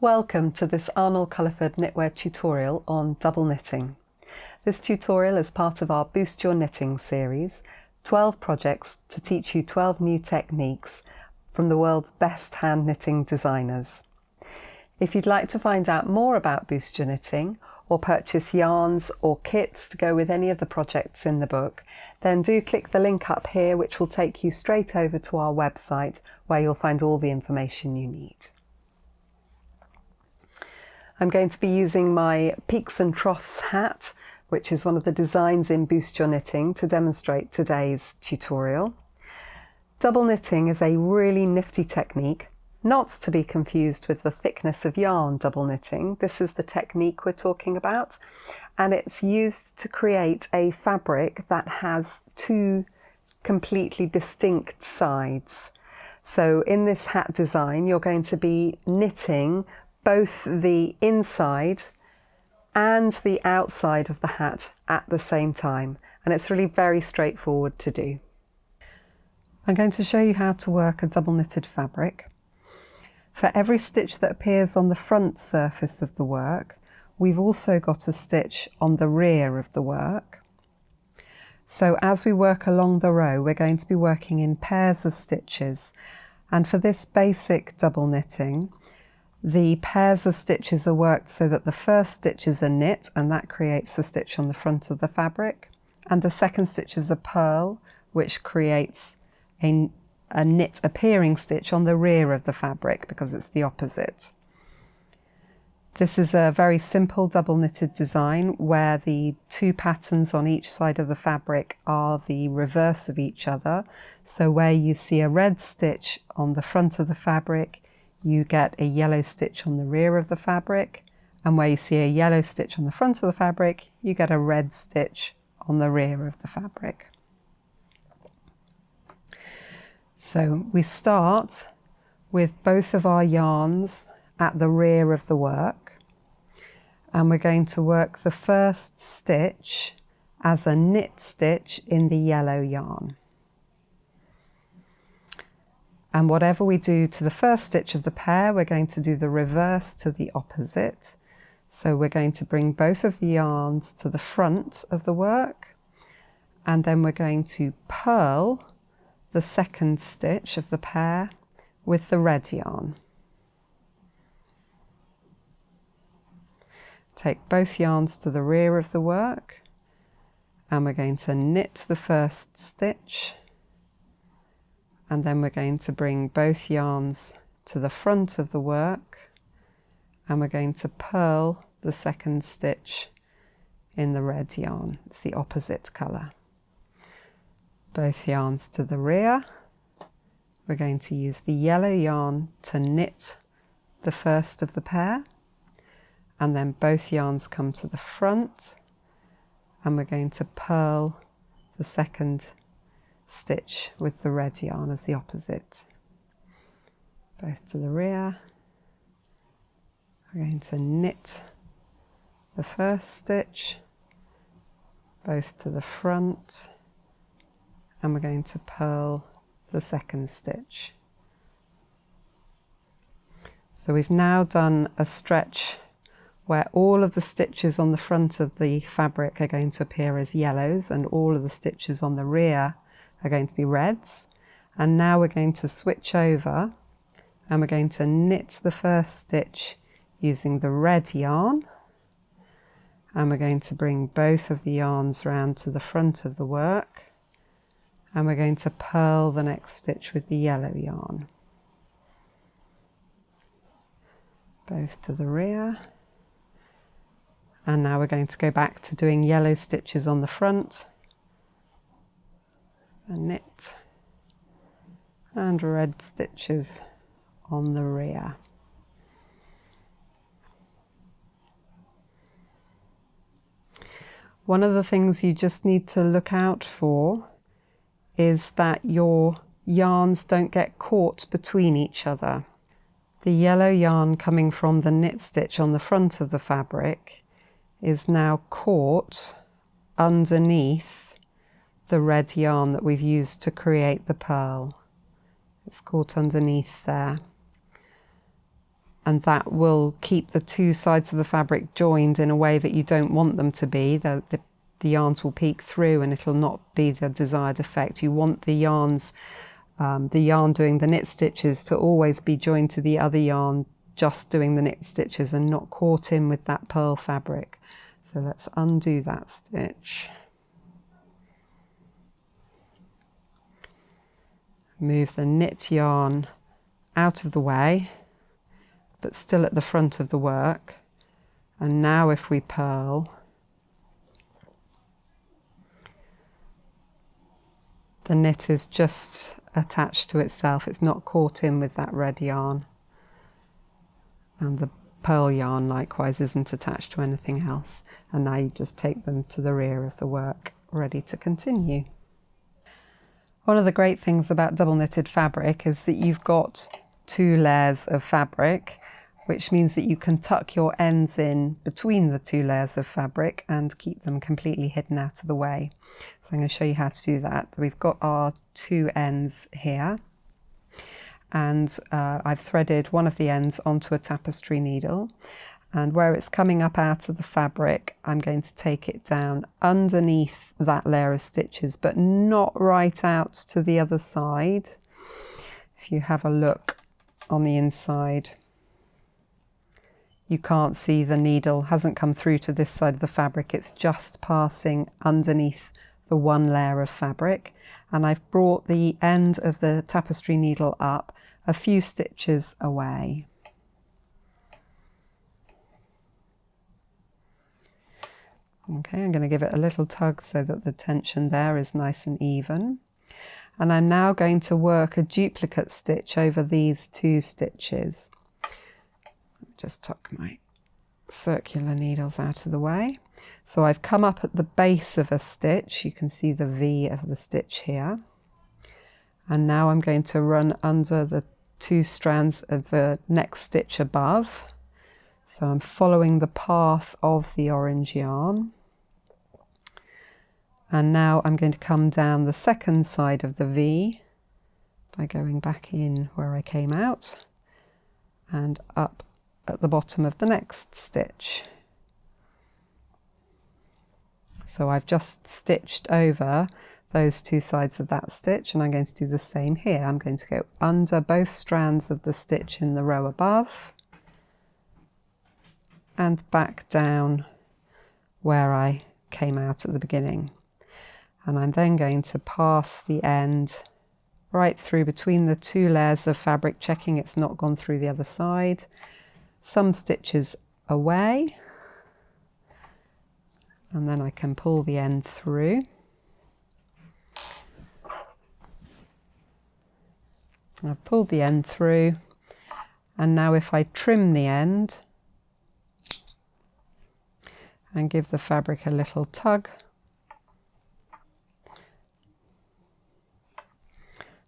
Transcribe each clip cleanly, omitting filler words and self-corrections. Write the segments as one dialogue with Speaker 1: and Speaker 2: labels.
Speaker 1: Welcome to this Arnall-Culliford knitwear tutorial on double knitting. This tutorial is part of our Boost Your Knitting series, 12 projects to teach you 12 new techniques from the world's best hand knitting designers. If you'd like to find out more about Boost Your Knitting or purchase yarns or kits to go with any of the projects in the book, then do click the link up here which will take you straight over to our website where you'll find all the information you need. I'm going to be using my Peaks and Troughs hat, which is one of the designs in Boost Your Knitting, to demonstrate today's tutorial. Double knitting is a really nifty technique, not to be confused with the thickness of yarn double knitting. This is the technique we're talking about, and it's used to create a fabric that has two completely distinct sides. So in this hat design, you're going to be knitting both the inside and the outside of the hat at the same time, and it's really very straightforward to do. I'm going to show you how to work a double knitted fabric. For every stitch that appears on the front surface of the work, we've also got a stitch on the rear of the work. So as we work along the row, we're going to be working in pairs of stitches, and for this basic double knitting, the pairs of stitches are worked so that the first stitch is a knit, and that creates the stitch on the front of the fabric, and the second stitch is a purl, which creates a knit appearing stitch on the rear of the fabric because it's the opposite. This is a very simple double knitted design where the two patterns on each side of the fabric are the reverse of each other. So where you see a red stitch on the front of the fabric, you get a yellow stitch on the rear of the fabric, and where you see a yellow stitch on the front of the fabric, you get a red stitch on the rear of the fabric. So we start with both of our yarns at the rear of the work, and we're going to work the first stitch as a knit stitch in the yellow yarn. And whatever we do to the first stitch of the pair, we're going to do the reverse to the opposite. So we're going to bring both of the yarns to the front of the work, and then we're going to purl the second stitch of the pair with the red yarn. Take both yarns to the rear of the work, and we're going to knit the first stitch, and then we're going to bring both yarns to the front of the work, and we're going to purl the second stitch in the red yarn. It's the opposite colour. Both yarns to the rear. We're going to use the yellow yarn to knit the first of the pair, and then both yarns come to the front, and we're going to purl the second stitch with the red yarn as the opposite. Both to the rear. We're going to knit the first stitch, both to the front, and we're going to purl the second stitch. So we've now done a stretch where all of the stitches on the front of the fabric are going to appear as yellows, and all of the stitches on the rear are going to be reds. And now we're going to switch over, and we're going to knit the first stitch using the red yarn, and we're going to bring both of the yarns round to the front of the work, and we're going to purl the next stitch with the yellow yarn. Both to the rear. And now we're going to go back to doing yellow stitches on the front, a knit, and red stitches on the rear. One of the things you just need to look out for is that your yarns don't get caught between each other. The yellow yarn coming from the knit stitch on the front of the fabric is now caught underneath the red yarn that we've used to create the purl. It's caught underneath there. and that will keep the two sides of the fabric joined in a way that you don't want them to be. The yarns will peek through and it'll not be the desired effect. You want the yarns, the yarn doing the knit stitches to always be joined to the other yarn just doing the knit stitches and not caught in with that pearl fabric. So let's undo that stitch. Move the knit yarn out of the way, but still at the front of the work. And now if we purl, the knit is just attached to itself. It's not caught in with that red yarn. And the pearl yarn likewise isn't attached to anything else. And now you just take them to the rear of the work, ready to continue. One of the great things about double knitted fabric is that you've got 2 layers of fabric, which means that you can tuck your ends in between the 2 layers of fabric and keep them completely hidden out of the way. So I'm going to show you how to do that. We've got our 2 ends here, and I've threaded one of the ends onto a tapestry needle, and where it's coming up out of the fabric, I'm going to take it down underneath that layer of stitches, but not right out to the other side. If you have a look on the inside, you can't see the needle hasn't come through to this side of the fabric. It's just passing underneath the one layer of fabric. And I've brought the end of the tapestry needle up a few stitches away. Okay, I'm going to give it a little tug so that the tension there is nice and even. And I'm now going to work a duplicate stitch over these 2 stitches. Just tuck my circular needles out of the way. So I've come up at the base of a stitch. You can see the V of the stitch here. And now I'm going to run under the 2 strands of the next stitch above. So I'm following the path of the orange yarn. And now I'm going to come down the second side of the V by going back in where I came out and up at the bottom of the next stitch. So I've just stitched over those 2 sides of that stitch, and I'm going to do the same here. I'm going to go under both strands of the stitch in the row above and back down where I came out at the beginning. And I'm then going to pass the end right through between the 2 layers of fabric, checking it's not gone through the other side. Some stitches away, and then I can pull the end through. I've pulled the end through, and now if I trim the end and give the fabric a little tug,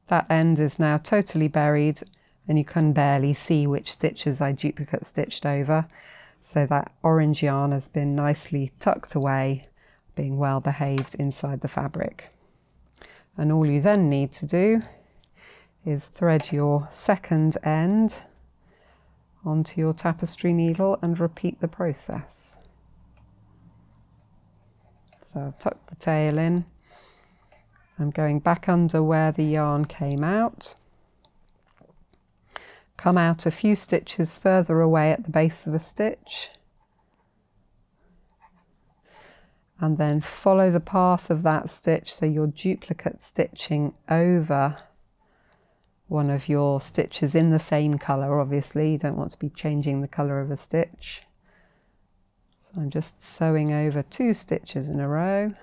Speaker 1: that end is now totally buried, and you can barely see which stitches I duplicate stitched over. So that orange yarn has been nicely tucked away, being well behaved inside the fabric. And all you then need to do is thread your second end onto your tapestry needle and repeat the process. So I've tucked the tail in. I'm going back under where the yarn came out. Come out a few stitches further away at the base of a stitch, and then follow the path of that stitch, so you're duplicate stitching over one of your stitches in the same colour. Obviously you don't want to be changing the colour of a stitch. So I'm just sewing over 2 stitches in a row,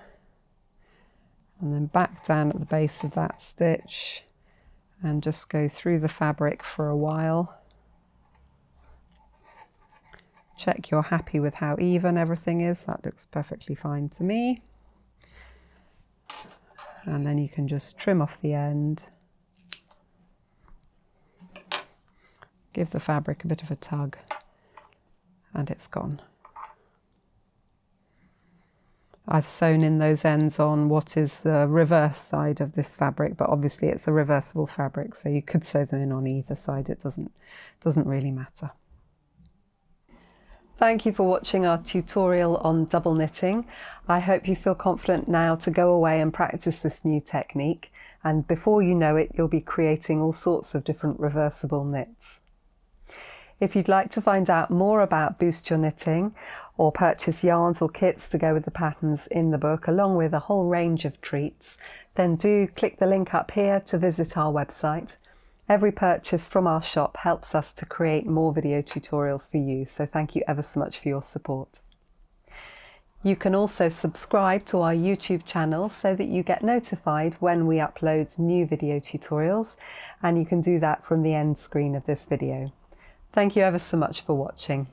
Speaker 1: and then back down at the base of that stitch and just go through the fabric for a while. Check you're happy with how even everything is. That looks perfectly fine to me. And then you can just trim off the end. Give the fabric a bit of a tug, and it's gone. I've sewn in those ends on what is the reverse side of this fabric, but obviously it's a reversible fabric, so you could sew them in on either side. It doesn't really matter. Thank you for watching our tutorial on double knitting. I hope you feel confident now to go away and practice this new technique, and before you know it, you'll be creating all sorts of different reversible knits. If you'd like to find out more about Boost Your Knitting or purchase yarns or kits to go with the patterns in the book, along with a whole range of treats, then do click the link up here to visit our website. Every purchase from our shop helps us to create more video tutorials for you, so thank you ever so much for your support. You can also subscribe to our YouTube channel so that you get notified when we upload new video tutorials, and you can do that from the end screen of this video. Thank you ever so much for watching.